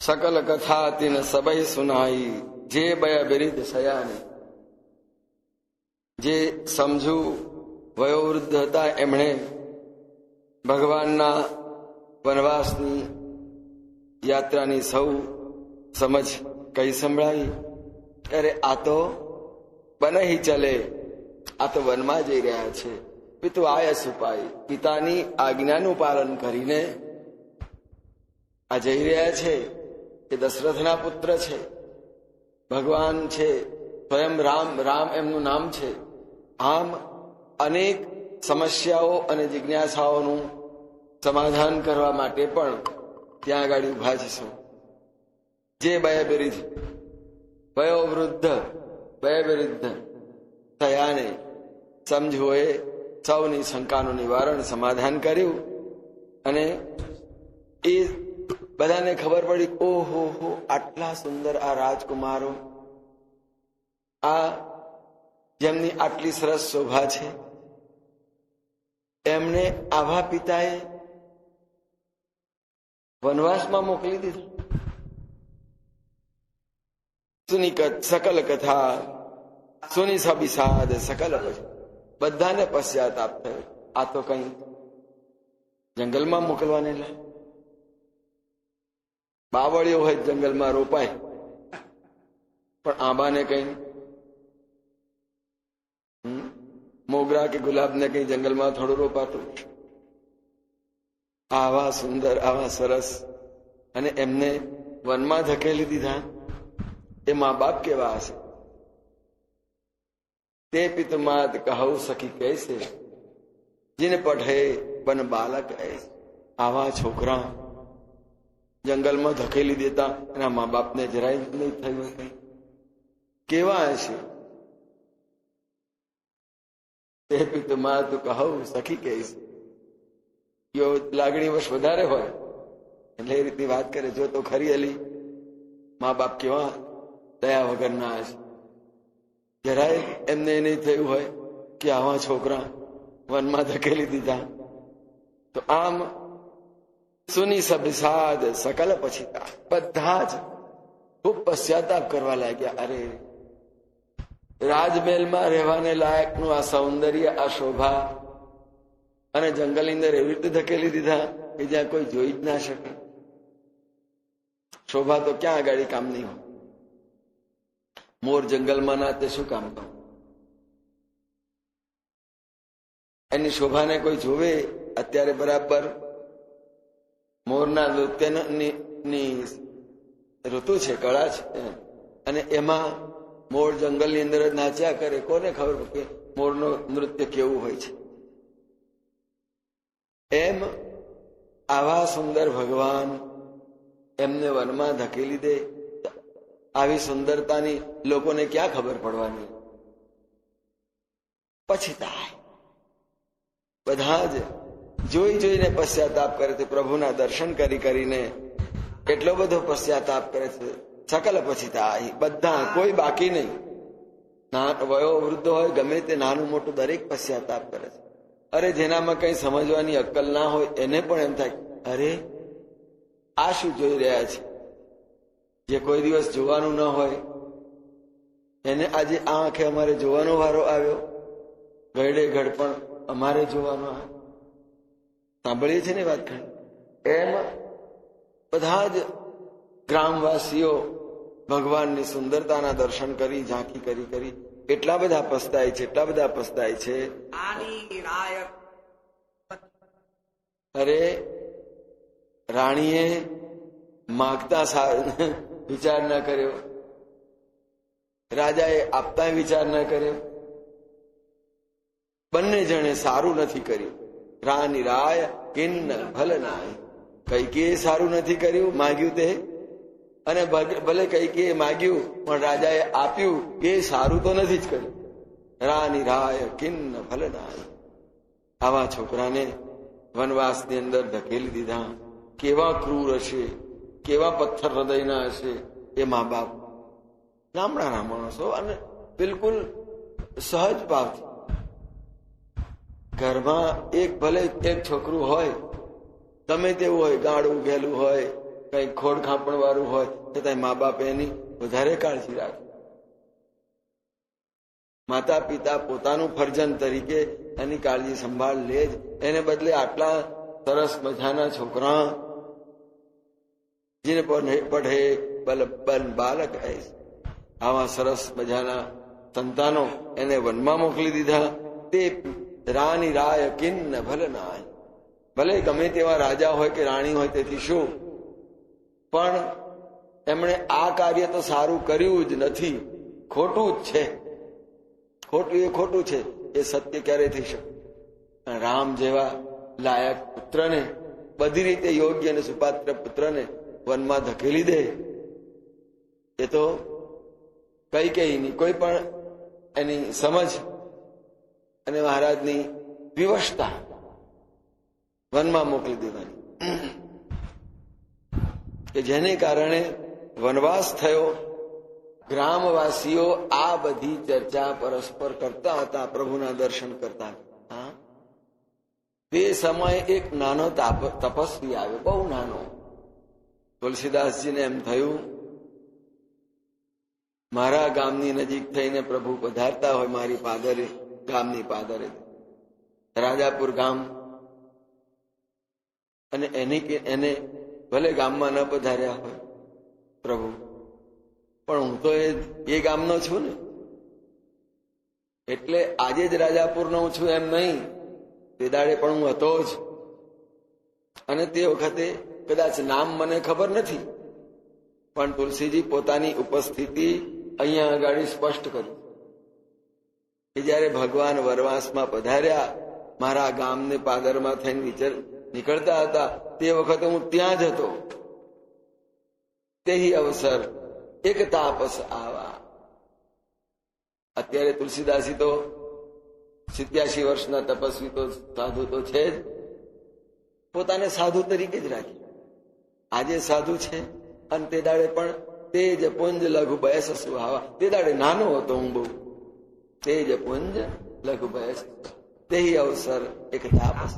सकल कथा तीन सबई सुनाई जे बय बिरिद सयाने। જે સમજુ વયોવૃદ્ધ હતા એમણે ભગવાનના વનવાસની યાત્રાની સૌ સમજ કઈ સંભળાવી, અરે આ તો બન હી ચલે, આ તો વનમાં જઈ રહ્યા છે. પિતુ આયસ ઉપાય, પિતાની આજ્ઞાનું પાલન કરીને આ જઈ રહ્યા છે. એ દશરથના પુત્ર છે, ભગવાન છે, સ્વયં રામ. રામ એમનું નામ છે. આમ અનેક સમસ્યાઓ અને જિજ્ઞાસાઓનું સમાધાન કરવા માટે પણ ત્યાં આગળ ઉભા છે. જે વયવિરુદ્ધ વયોવૃદ્ધ વયવિરુદ્ધ થયાને સમજોએ સૌની શંકાનું નિવારણ સમાધાન કર્યું. અને એ બધાને ખબર પડી, ઓહો હો, આટલા સુંદર આ રાજકુમારો, આ જેમની આટલી સરસ શોભા છે, એમને આવા પિતાએ વનવાસમાં મોકલી દીધા. સુનિકત સકલ કથા સુની સબિસાદ સકલ, બધાને પશ્ચાતાપ થયો. આ તો કઈ જંગલમાં મોકલવાને લે, બાવળીઓ હોય જંગલમાં રોપાય, પણ આંબાને કઈ, મોગરા કે ગુલાબને કઈ જંગલમાં થોડું રોપાતું. આવા સુંદર, આવા સરસ, અને એમને વનમાં ધકેલી દીધા. એ મા બાપ કેવા હશે? તે પિતમાત કહું સખી કૈસે, જીને પઢે બન બાલક ऐसे. આવા છોકરા જંગલમાં ધકેલી દેતા, એના મા બાપને જરાય નહીં થયું કઈ, કેવા હશે? તે પિતમાત કહું સખી કૈસે, યો લાગણી વશ વધારે હોય એટલે એ રીતની વાત કરે. જો તો ખરી અલી મા બાપ કેવા દયા વગરના હશે. જરાય એમને નહીં થયું હોય કે આવા છોકરા વનમાં ધકેલી દીધા. તો આમ સુની સબિસાદ સકલ પછીતા, બધા જ ખૂબ પશ્ચાતાપ કરવા લાગ્યા. અરે, રાજમહેલમાં રહેવાને લાયકનું આ સૌંદર્ય, આ શોભા, અને જંગલની અંદર એવી રીતે ધકેલી દીધા કે જ્યાં કોઈ જોઈ જ ના શકે. શોભા તો ક્યાં આગળ કામ નહીં હોય. મોર જંગલમાં ના તે શું કામ કરે? એની શોભાને કોઈ જોવે? અત્યારે બરાબર મોરના નૃત્યની ઋતુ છે, કળા છે, અને એમાં મોર જંગલની અંદર જ નાચ્યા કરે. કોને ખબર કે મોરનું નૃત્ય કેવું હોય છે? એમ આવા સુંદર ભગવાન એમને વનમાં ધકેલી દે. આવી સુંદરતાની લોકોને ક્યાં ખબર પડવાની? પછી થાય બધા જ જોઈ જોઈને પશ્ચાતાપ કરે છે. પ્રભુના દર્શન કરી કરીને એટલો બધો પશ્ચાતાપ કરે છે. સકલ પછી થાય, બધા, કોઈ બાકી નહીં. વયો વૃદ્ધ હોય, ગમે તે નાનું મોટું, દરેક પશ્ચાતાપ કરે છે. અરે, જેનામાં કઈ સમજવાની અક્કલ ના હોય એને પણ એમ થાય, અરે આ શું જોઈ રહ્યા છે? જે કોઈ દિવસ જોવાનું ન હોય એને આજે આ આંખે અમારે જોવાનો વારો આવ્યો. ગયડે ઘડપણ અમારે જોવાનો આવે. સાંભળીએ છીએ ને વાત કરી. એમ બધા જ ગ્રામવાસીઓ ભગવાનની સુંદરતાના દર્શન કરી, ઝાંખી કરી કરી એટલા બધા પસ્તાય છે, એટલા બધા પસ્તાય છે. અરે, રાણીએ માગતા વિચાર ન કર્યો, રાજાએ આપતા વિચાર ન કર્યો, બંને જણે સારું નથી કર્યું. રાની રાય કિન્ન ભલ નાય, કૈકેયે સારું નથી કર્યું, માગ્યું તે, અને ભલે કૈકેયે માગ્યું પણ રાજાએ આપ્યું એ સારું તો નથી જ કર્યું. રાની રાય કિન્ન ભલ નાય. આવા છોકરાને વનવાસની અંદર ધકેલી દીધા. કેવા ક્રૂર હશે, કેવા પથ્થર હૃદયના હશે એ મા બાપ. ગામડાના માણસો, અને બિલકુલ સહજ ભાવથી ઘરમાં એક ભલે એક છોકરું હોય, ગમે તેવું હોય, ગાડું ઘેલું હોય, કઈ ખોડ ખાપણ વાળું હોય છતાં મા બાપ એની વધારે કાળજી રાખે. માતા પિતા પોતાનું ફરજન તરીકે એની કાળજી સંભાળ લે જ. એને બદલે આટલા સરસ મજાના છોકરા જેને પઢે બલ બાલક આવા સરસ મજાના સંતાનો એને વનમાં મોકલી દીધા. તે રાની રાય કિન્ન ભલ નાય, ભલે ગમે તેવા રાજા હોય કે રાણી હોય તેથી શું, પણ એમણે આ કાર્ય તો સારું કર્યું જ નથી, ખોટું જ છે. ખોટું એ ખોટું છે, એ સત્ય ક્યારે થઈ શકે? રામ જેવા લાયક પુત્રને, બધી રીતે યોગ્ય અને સુપાત્ર પુત્રને વનમાં ધકેલી દે, એ તો કઈ કોઈ પણ એની સમજ અને મહારાજની વિવશતા વનમાં મોકલી દેવાની, કે જેને કારણે વનવાસ થયો. ગ્રામવાસીઓ આ બધી ચર્ચા પરસ્પર કરતા હતા, પ્રભુના દર્શન કરતા હતા. તે સમયે એક નાનો તપસ્વી આવ્યો, બહુ નાનો. તુલસીદાસજીને એમ થયું મારા ગામની નજીક થઈને પ્રભુ પધારતા હોય, મારી પાદરે, ગામની પાદરે, રાજાપુર ગામ, અને એને ભલે ગામમાં ન પધાર્યા હોય પ્રભુ, પણ હું તો એ ગામનો છું ને, એટલે આજે જ રાજાપુરનો હું છું એમ નહીં, તે દાડે પણ હું હતો જ. અને તે વખતે કદાચ નામ મને ખબર નથી, પણ તુલસીજી પોતાની ઉપસ્થિતિ અહીંયા આગળ સ્પષ્ટ કરી કે જયારે ભગવાન વનવાસમાં પધાર્યા, મારા ગામને પાદરમાં થઈને નીકળતા હતા, તે વખતે હું ત્યાં જ હતો. તે અવસર એક તાપસ આવા. અત્યારે તુલસીદાસી તો 87 વર્ષના તપસ્વી તો સાધુ તો છે જ, પોતાને સાધુ તરીકે જ રાખી. આજે સાધુ છે, અને તે દાડે પણ તેજ પુંજ લઘુ બયસ સુહાવા. તે દાડે નાનો હતો હું બહુ. તેજ પુંજ લઘુ બયસ, તે અવસર એક તાપસ.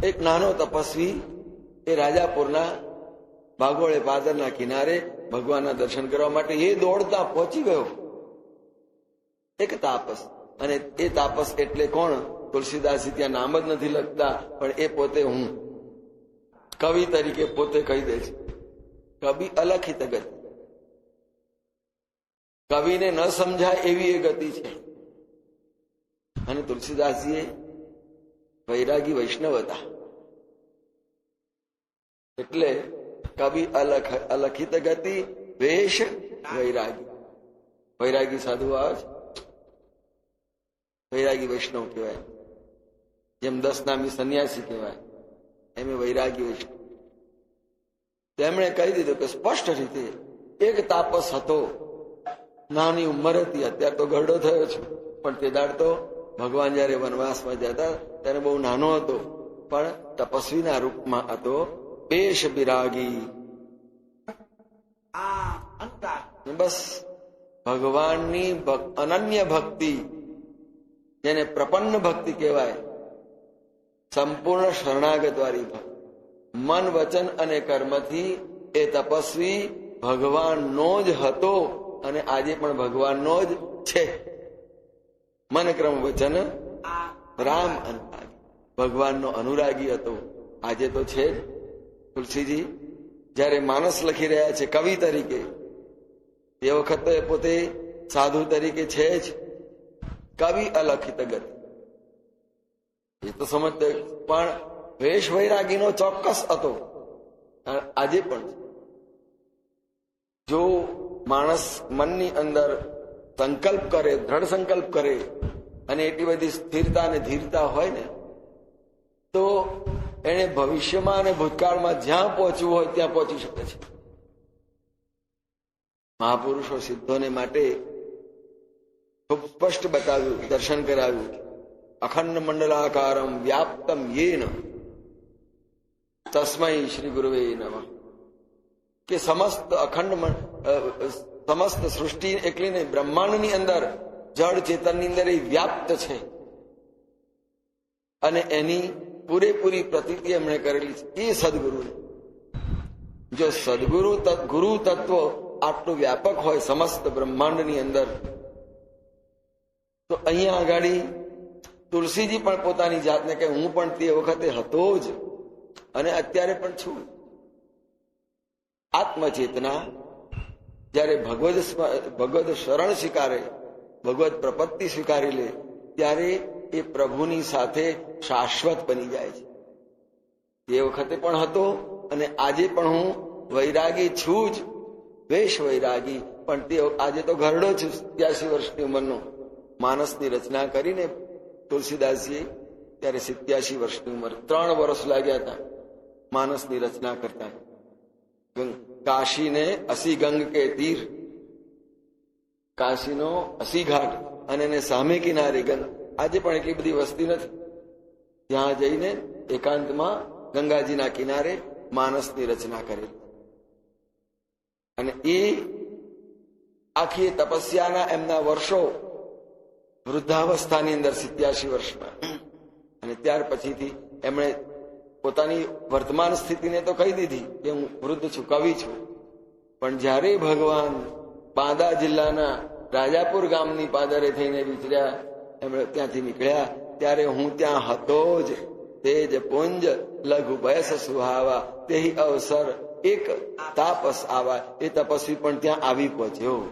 એક નાનો તપસ્વી એ રાજાપુરના ભાગોળે પાદરના કિનારે ભગવાનના દર્શન કરવા માટે એ દોડતા પહોંચી ગયો. એક તાપસ. અને એ તાપસ એટલે કોણ? તુલસીદાસજી ત્યાં નામ જ નથી લખતા, પણ એ પોતે હું કવિ તરીકે પોતે કહી દે છે. કવિ અલખિત ગતિ, કવિને ન સમજાય એવી એ ગતિ છે. અને તુલસીદાસજીએ વૈરાગી વૈષ્ણવ હતા, એટલે કવિ અલખિત ગતિ વેશ વૈરાગી. વૈરાગી સાધુ આવે છે, વૈરાગી વૈષ્ણવ કહેવાય. જેમ 10 નામી સંન્યાસી કહેવાય, એમ વૈરાગી વૈષ્ણવ. તેમણે કહી દીધું કે સ્પષ્ટ રીતે એક તાપસ હતો, નાની ઉંમર હતી. અત્યારે તો ગરડો થયો છે, પણ તે દાડ તો ભગવાન જયારે વનવાસમાં જતા ત્યારે બહુ નાનો હતો, પણ તપસ્વીના રૂપમાં હતો. પેશ બિરાગી, બસ ભગવાનની અનન્ય ભક્તિ, જેને પ્રપન્ન ભક્તિ કહેવાય, સંપૂર્ણ શરણાગત વાળી ભક્તિ, મન વચન અને કર્મથી એ તપસ્વી ભગવાનનો જ હતો, અને આજે પણ ભગવાનનો જ છે. મન કર્મ વચન રામ અનુરાગી, ભગવાનનો અનુરાગી હતો, આજે તો છે જ. તુલસીજી જયારે માનસ લખી રહ્યા છે કવિ તરીકે, એ વખતે પોતે સાધુ તરીકે છે જ. કવિ અલખિત ગતિ, એ તો સમજતો, પણ વેશ વૈરાગીનો ચોક્કસ હતો, આજે પણ. જો માણસ મનની અંદર સંકલ્પ કરે, દ્રઢ સંકલ્પ કરે, અને એટલી બધી સ્થિરતા અને ધીરતા હોય ને, તો એને ભવિષ્યમાં અને ભૂતકાળમાં જ્યાં પહોંચવું હોય ત્યાં પહોંચી શકે છે. મહાપુરુષો સિદ્ધોને માટે ખૂબ સ્પષ્ટ બતાવ્યું, દર્શન કરાવ્યું. અખંડ મંડલાકારમ વ્યાપ્તમ યેન તસ્મૈ શ્રી ગુરુવે નમઃ. કે સમસ્ત સમસ્ત સૃષ્ટિ એકલી નહીં, બ્રહ્માંડની અંદર, જળ ચેતનની અંદર એ વ્યાપ્ત છે, અને એની પૂરેપૂરી પ્રતીતિ એમણે કરેલી છે. એ સદગુરુને જો સદગુરુ ગુરુ તત્વ આટલું વ્યાપક હોય સમસ્ત બ્રહ્માંડની અંદર, તો અહીંયા આગળ તુલસીજી પણ પોતાની જાતને કે હું પણ તે વખતે હતો જ અને અત્યારે પણ છું. આત્મચેતના જયારે ભગવદ શરણ સ્વીકારે, ભગવત પ્રપત્તિ સ્વીકારી લે, ત્યારે એ પ્રભુની સાથે શાશ્વત બની જાય છે. તે વખતે પણ હતો અને આજે પણ હું વૈરાગી છું જ, વેશ વૈરાગી. પણ તે આજે તો ઘરડો છું, 87 વર્ષની ઉંમરનો. માનસની રચના કરીને તુલસીદાસજીએ ત્યારે 87 વર્ષની ઉંમર, 3 વર્ષ લાગ્યા હતા માનસની રચના કરતા. કાશીને 80 ગંગ કે તીર, કાશીનો 80 ઘાટ અને એને સામે કિનારે ગંગ. આજે પણ એટલી બધી વસ્તી નથી. ત્યાં જઈને એકાંતમાં ગંગાજીના કિનારે માનસની રચના કરેલી. અને એ આખી તપસ્યાના એમના વર્ષો વૃદ્ધાવસ્થાની અંદર 87 વર્ષમાં. અને ત્યાર પછીથી એમણે પોતાની વર્તમાન સ્થિતિને તો કહી દીધી કે હું વૃદ્ધ છું, કવિ છું. પણ જ્યારે ભગવાન બાંદા જિલ્લાના રાજાપુર ગામની પાદરે થઈને વિચર્યા, એમણે ત્યાંથી નીકળ્યા, ત્યારે હું ત્યાં હતો જ. તેજ પુંજ લઘુ બયસ સુહાવા, તેહી અવસર એક તાપસ આવા. એ તપસ્વી પણ ત્યાં આવી પહોંચ્યો.